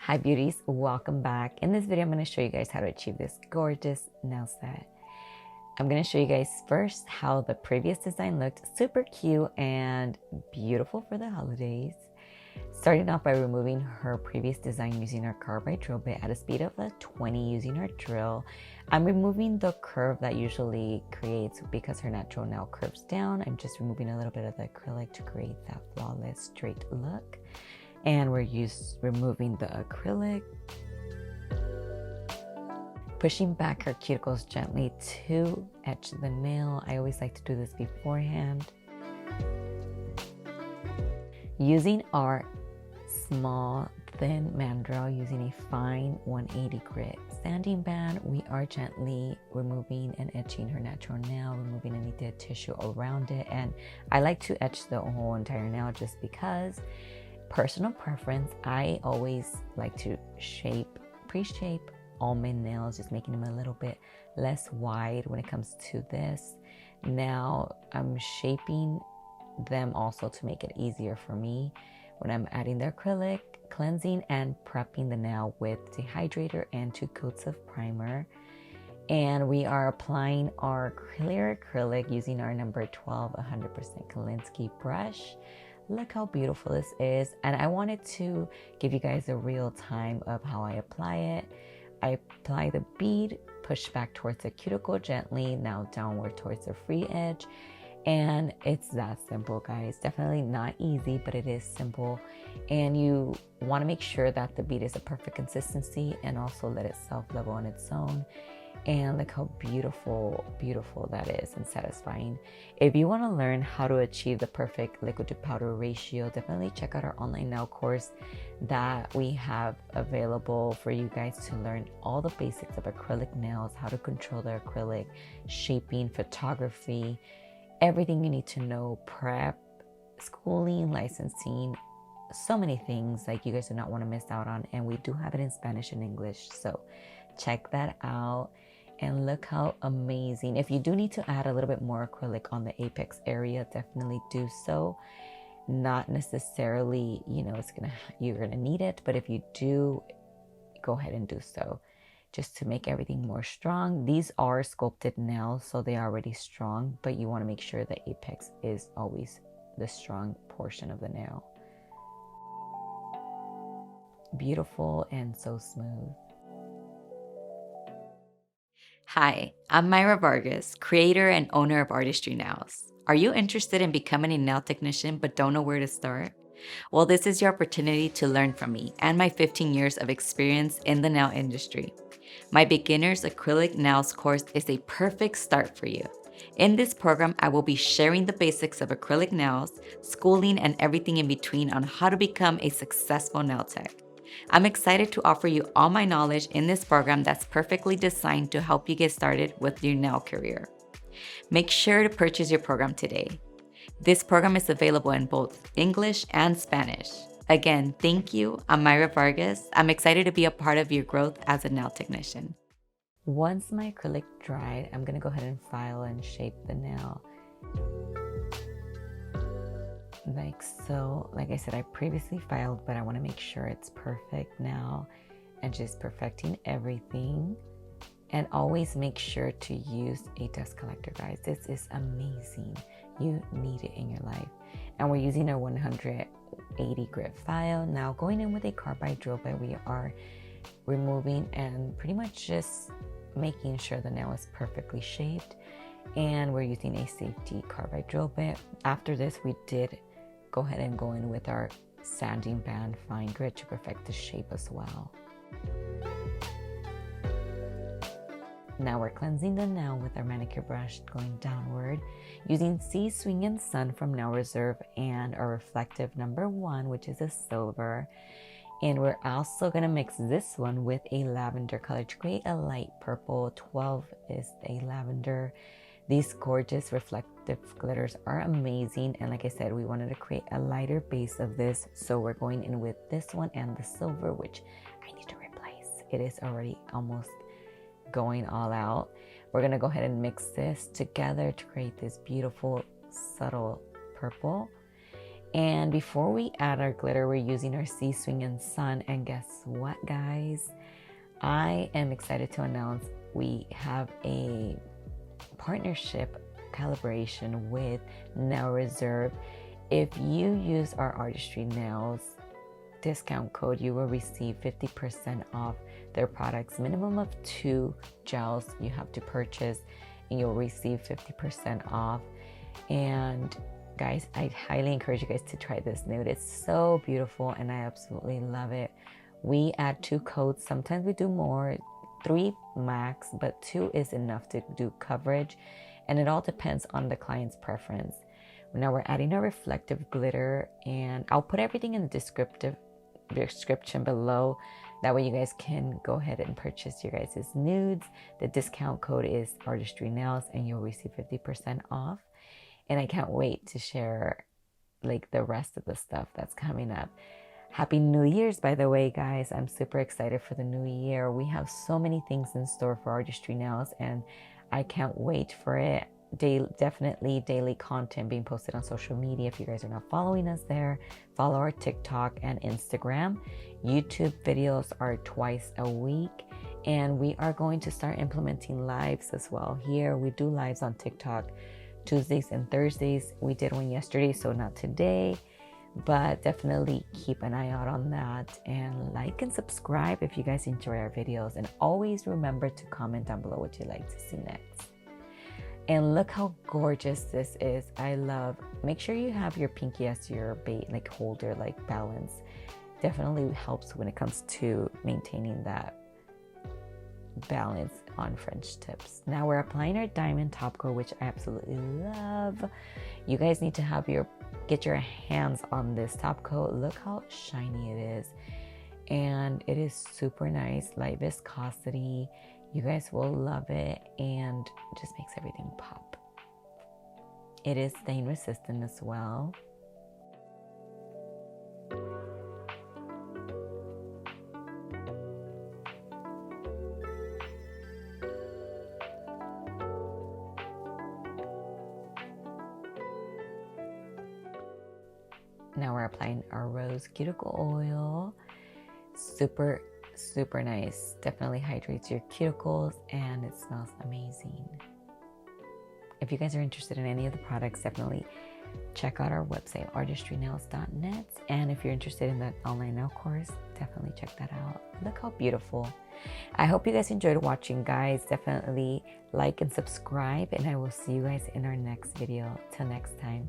Hi beauties, welcome back. In this video, I'm going to show you guys how to achieve this gorgeous nail set. I'm going to show you guys first how the previous design looked, super cute and beautiful for the holidays. Starting off by removing her previous design using our carbide drill bit at a speed of 20 using our drill. I'm removing the curve that usually creates because her natural nail curves down. I'm just removing a little bit of the acrylic to create that flawless straight look. And we're removing the acrylic, pushing back her cuticles gently to etch the nail. I always like to do this beforehand. Using our small, thin mandrel, using a fine 180 grit sanding band, we are gently removing and etching her natural nail, removing any dead tissue around it. And I like to etch the whole entire nail just because personal preference, I always like to pre-shape all my nails, just making them a little bit less wide when it comes to this. Now I'm shaping them also to make it easier for me when I'm adding the acrylic, cleansing and prepping the nail with dehydrator and 2 coats of primer. And we are applying our clear acrylic using our number 12 100% Kolinsky brush. Look how beautiful this is. And I wanted to give you guys a real time of how I apply it. I apply the bead, push back towards the cuticle gently, now downward towards the free edge. And it's that simple, guys. Definitely not easy, but it is simple. And you want to make sure that the bead is a perfect consistency and also let it self-level on its own. And look how beautiful that is and satisfying. If you want to learn how to achieve the perfect liquid to powder ratio, definitely check out our online nail course that we have available for you guys to learn all the basics of acrylic nails, how to control the acrylic, shaping, photography, everything you need to know, prep, schooling, licensing, so many things like you guys do not want to miss out on. And we do have it in Spanish and English, so check that out. And look how amazing. If you do need to add a little bit more acrylic on the apex area, definitely do so. Not necessarily, you're gonna need it, but if you do, go ahead and do so just to make everything more strong. These are sculpted nails, so they are already strong, but you want to make sure the apex is always the strong portion of the nail. Beautiful and so smooth. Hi, I'm Myra Vargas, creator and owner of Artistry Nails. Are you interested in becoming a nail technician but don't know where to start? Well, this is your opportunity to learn from me and my 15 years of experience in the nail industry. My Beginner's Acrylic Nails course is a perfect start for you. In this program, I will be sharing the basics of acrylic nails, schooling, and everything in between on how to become a successful nail tech. I'm excited to offer you all my knowledge in this program that's perfectly designed to help you get started with your nail career. Make sure to purchase your program today. This program is available in both English and Spanish. Again, thank you. I'm Myra Vargas. I'm excited to be a part of your growth as a nail technician. Once my acrylic dried, I'm going to go ahead and file and shape the nail. Like so. Like I said, I previously filed, but I want to make sure it's perfect now and just perfecting everything. And always make sure to use a dust collector, guys. This is amazing. You need it in your life. And we're using a 180 grit file. Now going in with a carbide drill bit, we are removing and pretty much just making sure the nail is perfectly shaped. And we're using a safety carbide drill bit. After this, we did go ahead and go in with our sanding band fine grit to perfect the shape as well. Now we're cleansing the nail with our manicure brush going downward using Sea Swing and Sun from Nail Reserve and our reflective number 1, which is a silver. And we're also going to mix this one with a lavender color to create a light purple. 12 is a lavender. These gorgeous reflective glitters are amazing. And like I said, we wanted to create a lighter base of this. So we're going in with this one and the silver, which I need to replace. It is already almost going all out. We're going to go ahead and mix this together to create this beautiful, subtle purple. And before we add our glitter, we're using our Sea Swing and Sun. And guess what, guys? I am excited to announce we have a partnership collaboration with Nail Reserve. If you use our Artistry Nails discount code, you will receive 50% off their products. Minimum of 2 gels you have to purchase and you'll receive 50% off. And guys, I highly encourage you guys to try this nude. It's so beautiful and I absolutely love it. We add 2 coats. Sometimes we do more, 3 max, but 2 is enough to do coverage. And it all depends on the client's preference. Now we're adding a reflective glitter, and I'll put everything in the description below. That way you guys can go ahead and purchase your guys' nudes. The discount code is Artistry Nails and you'll receive 50% off. And I can't wait to share like the rest of the stuff that's coming up. Happy New Year's, by the way, guys. I'm super excited for the new year. We have so many things in store for Artistry Nails and I can't wait for it. Definitely daily content being posted on social media. If you guys are not following us there, follow our TikTok and Instagram. YouTube videos are twice a week. And we are going to start implementing lives as well. Here we do lives on TikTok Tuesdays and Thursdays. We did one yesterday, so not today. But definitely keep an eye out on that. And like and subscribe if you guys enjoy our videos. And always remember to comment down below what you'd like to see next. And look how gorgeous this is. I love. Make sure you have your pinky as your bait, like holder, like balance. Definitely helps when it comes to maintaining that balance on French tips. Now we're applying our diamond top coat, which I absolutely love. You guys need to get your hands on this top coat. Look how shiny it is. And it is super nice, light viscosity. You guys will love it and just makes everything pop. It is stain resistant as well. Now we're applying our rose cuticle oil. Super nice. Definitely hydrates your cuticles and it smells amazing. If you guys are interested in any of the products, definitely check out our website, artistrynails.net. And if you're interested in the online nail course, definitely check that out. Look how beautiful. I hope you guys enjoyed watching, guys. Definitely like and subscribe, and I will see you guys in our next video. Till next time.